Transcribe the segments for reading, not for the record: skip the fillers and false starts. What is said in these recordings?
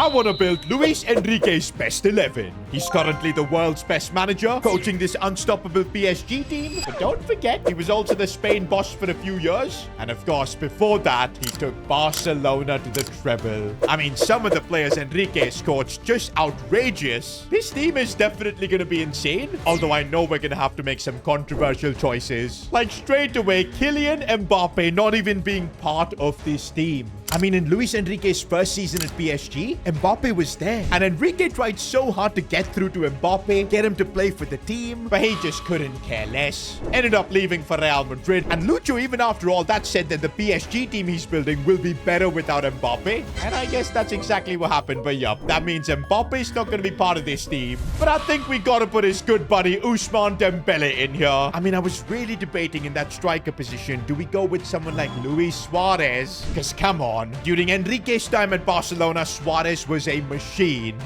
I want to build Luis Enrique's best 11. He's currently the world's best manager, coaching this unstoppable PSG team. But don't forget, he was also the Spain boss for a few years. And of course, before that, he took Barcelona to the treble. I mean, some of the players Enrique has coached just outrageous. This team is definitely going to be insane. Although I know we're going to have to make some controversial choices. Like straight away, Kylian Mbappe not even being part of this team. I mean, in Luis Enrique's first season at PSG, Mbappe was there. And Enrique tried so hard to get through to Mbappe, get him to play for the team, but he just couldn't care less. Ended up leaving for Real Madrid. And Lucho, even after all that, said that the PSG team he's building will be better without Mbappe. And I guess that's exactly what happened. But yup, that means Mbappe's not going to be part of this team. But I think we got to put his good buddy Ousmane Dembele in here. I mean, I was really debating in that striker position. Do we go with someone like Luis Suarez? Because come on. During Enrique's time at Barcelona, Suarez was a machine.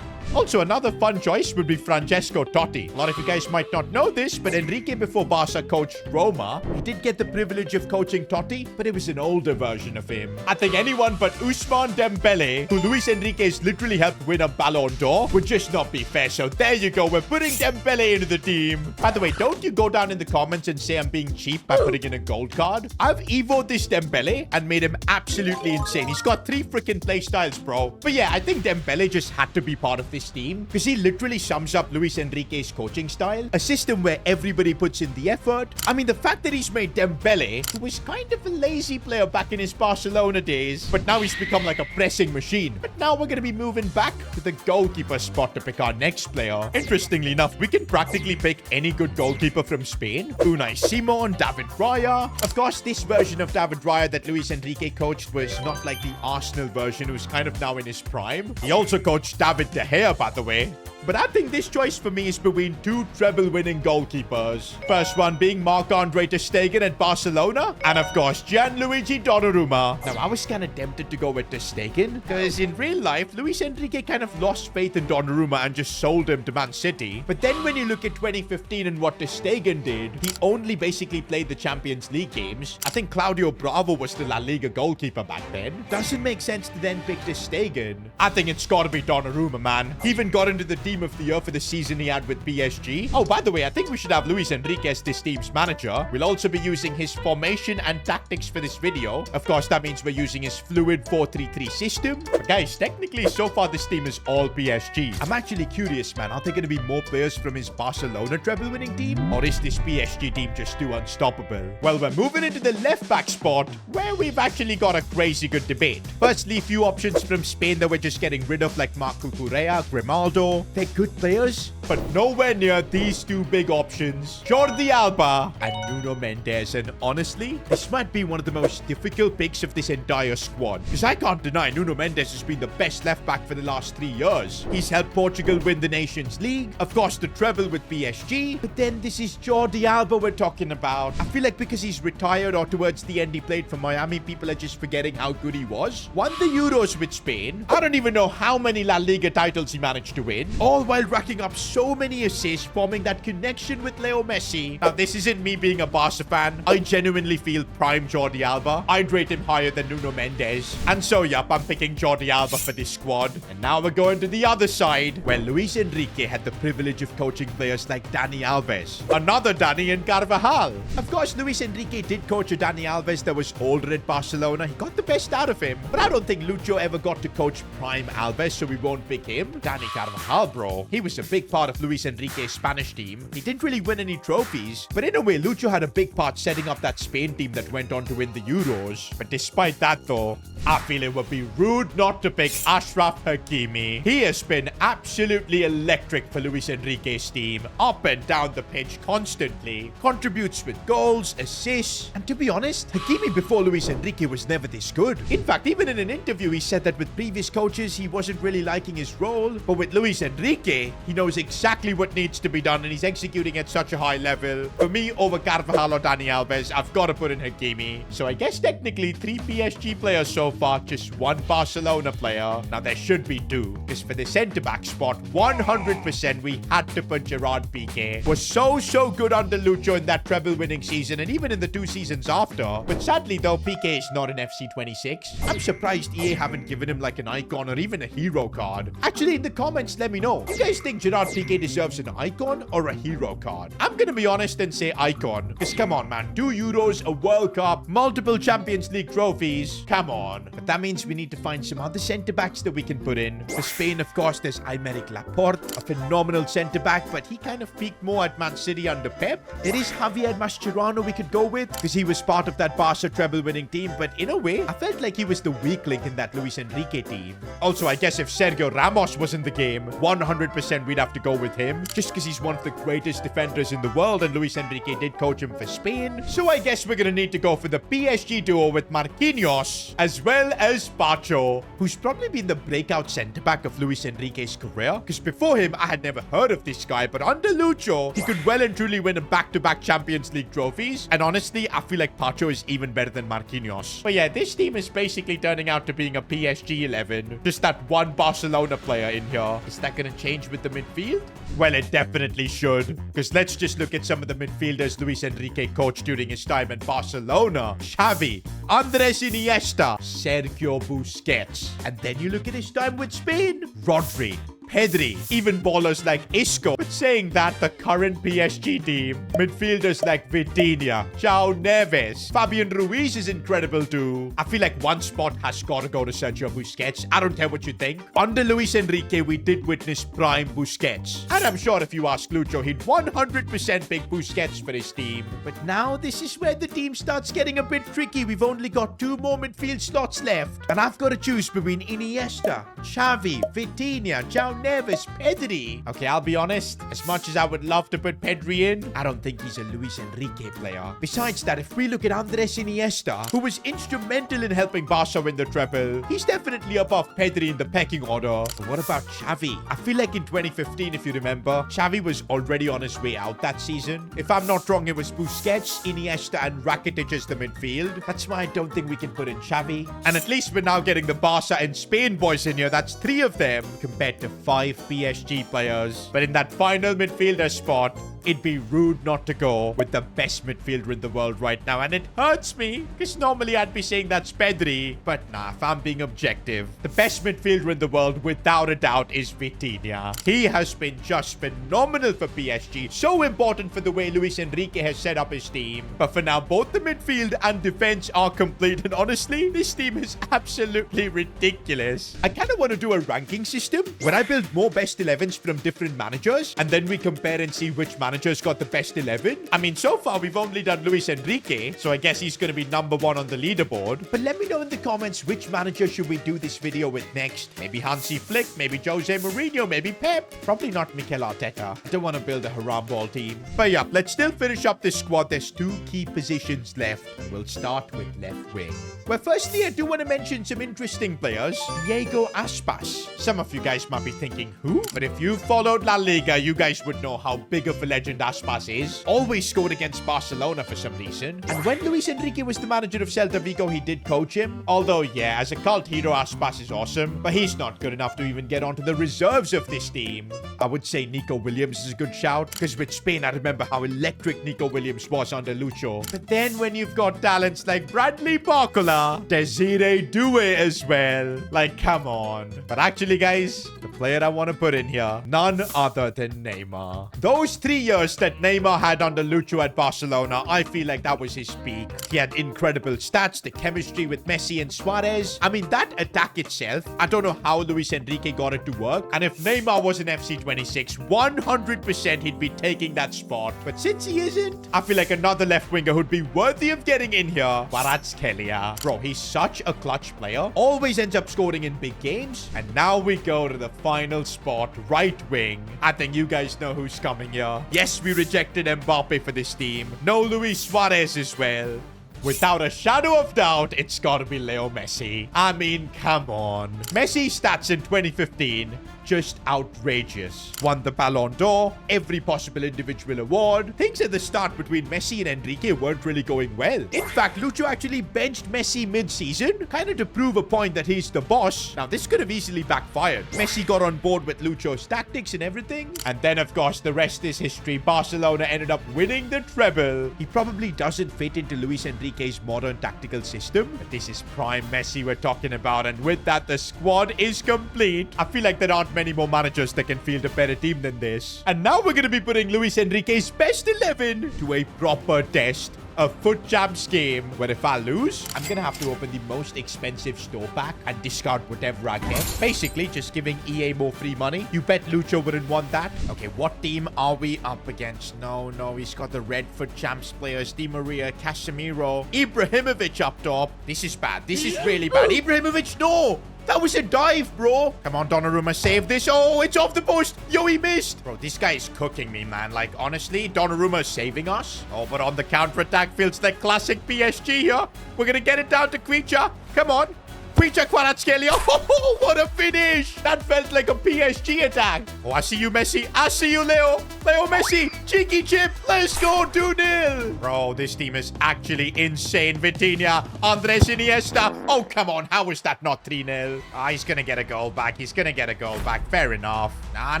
Also, another fun choice would be Francesco Totti. A lot of you guys might not know this, but Enrique, before Barca coached Roma, he did get the privilege of coaching Totti, but it was an older version of him. I think anyone but Ousmane Dembele, who Luis Enrique has literally helped win a Ballon d'Or, would just not be fair. So there you go, we're putting Dembele into the team. By the way, don't you go down in the comments and say I'm being cheap by putting in a gold card. I've evoed this Dembele and made him absolutely insane. He's got 3 freaking play styles, bro. But yeah, I think Dembele just had to be part of this team because he literally sums up Luis Enrique's coaching style, a system where everybody puts in the effort. I mean, the fact that he's made Dembele, who was kind of a lazy player back in his Barcelona days, but now he's become like a pressing machine. But now we're going to be moving back to the goalkeeper spot to pick our next player. Interestingly enough, we can practically pick any good goalkeeper from Spain. Unai Simon, David Raya. Of course, this version of David Raya that Luis Enrique coached was not like the Arsenal version, who's kind of now in his prime. He also coached David De Gea, by the way. But I think this choice for me is between 2 treble-winning goalkeepers. First one being Marc-Andre ter Stegen at Barcelona, and of course, Gianluigi Donnarumma. Now, I was kind of tempted to go with ter Stegen, because in real life, Luis Enrique kind of lost faith in Donnarumma and just sold him to Man City. But then when you look at 2015 and what ter Stegen did, he only basically played the Champions League games. I think Claudio Bravo was the La Liga goalkeeper back then. Doesn't make sense to then pick ter Stegen. I think it's got to be Donnarumma, man. He even got into the team of the year for the season he had with PSG. Oh, by the way, I think we should have Luis Enrique as this team's manager. We'll also be using his formation and tactics for this video. Of course, that means we're using his fluid 4-3-3 system. But guys, technically, so far this team is all PSG. I'm actually curious, man. Are there going to be more players from his Barcelona treble-winning team? Or is this PSG team just too unstoppable? Well, we're moving into the left-back spot, where we've actually got a crazy good debate. Firstly, few options from Spain that we're just getting rid of, like Marco Correa, Grimaldo. They're good players, but nowhere near these 2 big options, Jordi Alba and Nuno Mendes. And honestly, this might be one of the most difficult picks of this entire squad, because I can't deny Nuno Mendes has been the best left back for the last 3 years. He's helped Portugal win the Nations League, of course the treble with PSG, but then this is Jordi Alba we're talking about. I feel like because he's retired or towards the end he played for Miami, people are just forgetting how good he was. Won the Euros with Spain. I don't even know how many La Liga titles he managed to win, all while racking up so many assists, forming that connection with Leo Messi. Now, this isn't me being a Barca fan. I genuinely feel prime Jordi Alba. I'd rate him higher than Nuno Mendes. And so, yup, I'm picking Jordi Alba for this squad. And now we're going to the other side, where Luis Enrique had the privilege of coaching players like Dani Alves, another Dani and Carvajal. Of course, Luis Enrique did coach a Dani Alves that was older at Barcelona. He got the best out of him. But I don't think Lucho ever got to coach prime Alves, so we won't pick him. Dani Carvajal, bro. He was a big part of Luis Enrique's Spanish team. He didn't really win any trophies, but in a way, Lucho had a big part setting up that Spain team that went on to win the Euros. But despite that, though, I feel it would be rude not to pick Achraf Hakimi. He has been absolutely electric for Luis Enrique's team, up and down the pitch constantly, contributes with goals, assists, and to be honest, Hakimi before Luis Enrique was never this good. In fact, even in an interview, he said that with previous coaches, he wasn't really liking his role, but with Luis Enrique, Enrique, he knows exactly what needs to be done, and he's executing at such a high level. For me, over Carvajal or Dani Alves, I've got to put in Hakimi. So I guess technically 3 PSG players so far, just 1 Barcelona player. Now there should be 2, because for the centre-back spot, 100% we had to put Gerard Piqué. Was so good under Lucho in that treble-winning season, and even in the 2 seasons after. But sadly though, Piqué is not an FC 26. I'm surprised EA haven't given him like an icon or even a hero card. Actually, in the comments, let me know. You guys think Gerard Piqué deserves an icon or a hero card? I'm gonna be honest and say icon. Because come on, man. 2 Euros, a World Cup, multiple Champions League trophies. Come on. But that means we need to find some other centre-backs that we can put in. For Spain, of course, there's Aymeric Laporte, a phenomenal centre-back, but he kind of peaked more at Man City under Pep. There is Javier Mascherano we could go with, because he was part of that Barca treble-winning team, but in a way, I felt like he was the weak link in that Luis Enrique team. Also, I guess if Sergio Ramos was in the game, 100% we'd have to go with him, just because he's one of the greatest defenders in the world, and Luis Enrique did coach him for Spain. So I guess we're gonna need to go for the PSG duo with Marquinhos, as well as Pacho, who's probably been the breakout centre-back of Luis Enrique's career, because before him, I had never heard of this guy, but under Lucho, he could well and truly win a back-to-back Champions League trophies, and honestly, I feel like Pacho is even better than Marquinhos. But yeah, this team is basically turning out to being a PSG 11. Just that 1 Barcelona player in here. Is that gonna change with the midfield? Well, it definitely should, because let's just look at some of the midfielders Luis Enrique coached during his time at Barcelona. Xavi, Andres Iniesta, Sergio Busquets. And then you look at his time with Spain. Rodri, Pedri, even ballers like Isco. But saying that, the current PSG team, midfielders like Vitinha, João Neves, Fabian Ruiz is incredible too. I feel like 1 spot has got to go to Sergio Busquets. I don't care what you think. Under Luis Enrique, we did witness prime Busquets. And I'm sure if you ask Lucho, he'd 100% pick Busquets for his team. But now, this is where the team starts getting a bit tricky. We've only got 2 more midfield slots left. And I've got to choose between Iniesta, Xavi, Vitinha, João Neves, Pedri. Okay, I'll be honest. As much as I would love to put Pedri in, I don't think he's a Luis Enrique player. Besides that, if we look at Andres Iniesta, who was instrumental in helping Barca win the treble, he's definitely above Pedri in the pecking order. But what about Xavi? I feel like in 2015, if you remember, Xavi was already on his way out that season. If I'm not wrong, it was Busquets, Iniesta, and Rakitic as the midfield. That's why I don't think we can put in Xavi. And at least we're now getting the Barca and Spain boys in here. That's 3 of them compared to 5 PSG players. But in that final midfielder spot, it'd be rude not to go with the best midfielder in the world right now. And it hurts me, because normally I'd be saying that's Pedri. But nah, if I'm being objective, the best midfielder in the world, without a doubt, is Vitinha. He has been just phenomenal for PSG. So important for the way Luis Enrique has set up his team. But for now, both the midfield and defense are complete. And honestly, this team is absolutely ridiculous. I kind of want to do a ranking system where I build more best 11s from different managers, and then we compare and see which managers got the best 11. I mean, so far we've only done Luis Enrique, so I guess he's going to be number 1 on the leaderboard. But let me know in the comments which manager should we do this video with next. Maybe Hansi Flick, maybe Jose Mourinho, maybe Pep. Probably not Mikel Arteta. I don't want to build a haram ball team. But yeah, let's still finish up this squad. There's 2 key positions left. We'll start with left wing. Well, firstly, I do want to mention some interesting players. Diego Aspas. Some of you guys might be thinking, who? But if you followed La Liga, you guys would know how big of a legend Aspas is. Always scored against Barcelona for some reason. And when Luis Enrique was the manager of Celta Vigo, he did coach him. Although, yeah, as a cult hero, Aspas is awesome. But he's not good enough to even get onto the reserves of this team. I would say Nico Williams is a good shout. Because with Spain, I remember how electric Nico Williams was under Lucho. But then when you've got talents like Bradley Barcola, Desiree Doué as well. Like, come on. But actually, guys, the player I want to put in here, none other than Neymar. Those 3 years that Neymar had under Lucho at Barcelona, I feel like that was his peak. He had incredible stats, the chemistry with Messi and Suarez. I mean, that attack itself, I don't know how Luis Enrique got it to work. And if Neymar was an FC 26, 100% he'd be taking that spot. But since he isn't, I feel like another left winger who'd be worthy of getting in here, Kvaratskhelia. Bro, he's such a clutch player. Always ends up scoring in big games. And now we go to the final spot, right wing. I think you guys know who's coming here. Yes, we rejected Mbappe for this team. No Luis Suarez as well. Without a shadow of doubt, it's gotta be Leo Messi. I mean, come on. Messi's stats in 2015, just outrageous. Won the Ballon d'Or, every possible individual award. Things at the start between Messi and Enrique weren't really going well. In fact, Lucho actually benched Messi mid-season, kind of to prove a point that he's the boss. Now, this could have easily backfired. Messi got on board with Lucho's tactics and everything. And then, of course, the rest is history. Barcelona ended up winning the treble. He probably doesn't fit into Luis Enrique's modern tactical system, but this is prime Messi we're talking about. And with that, the squad is complete. I feel like there aren't many more managers that can field a better team than this. And now we're going to be putting Luis Enrique's best 11 to a proper test. A foot champs game where if I lose, I'm gonna have to open the most expensive store pack and discard whatever I get. Basically, just giving EA more free money. You bet Lucho wouldn't want that. Okay, what team are we up against? No, he's got the red foot champs players. Di Maria, Casemiro, Ibrahimovic up top. This is bad. This is really bad. Ibrahimovic, no! That was a dive, bro. Come on, Donnarumma, save this. Oh, it's off the post. Yo, he missed. Bro, this guy is cooking me, man. Like, honestly, Donnarumma is saving us. Oh, but on the counter-attack feels the classic PSG here. We're going to get it down to Creature. Come on. Creature Kvaratskhelia. Oh, what a finish. That felt like a PSG attack. Oh, I see you, Messi. I see you, Leo. Leo Messi. Cheeky chip. Let's go 2-0. Bro, this team is actually insane. Vitinha. Andres Iniesta. Oh, come on. How is that not 3-0? Ah, he's going to get a goal back. He's going to get a goal back. Fair enough. Nah.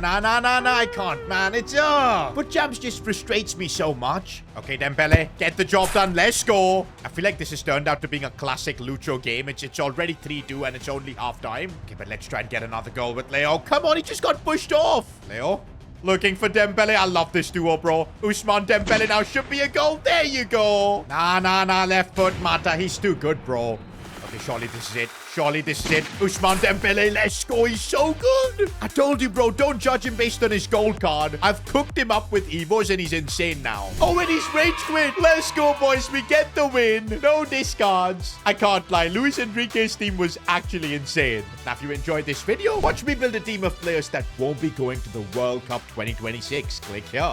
I can't, man. It's, But Jams just frustrates me so much. Okay, Dembele. Get the job done. Let's go. I feel like this has turned out to being a classic Lucho game. It's already 3-2 and it's only half time. Okay, but let's try and get another goal with Leo. Come on, he just got pushed off. Leo, looking for Dembele. I love this duo, bro. Ousmane Dembele now should be a goal. There you go. Nah. Left foot, Mata. He's too good, bro. Okay, surely this is it. Surely this is it. Ousmane Dembele, let's go. He's so good. I told you, bro, don't judge him based on his gold card. I've cooked him up with Evos and he's insane now. Oh, and he's rage quit. Let's go, boys. We get the win. No discards. I can't lie. Luis Enrique's team was actually insane. Now, if you enjoyed this video, watch me build a team of players that won't be going to the World Cup 2026. Click here.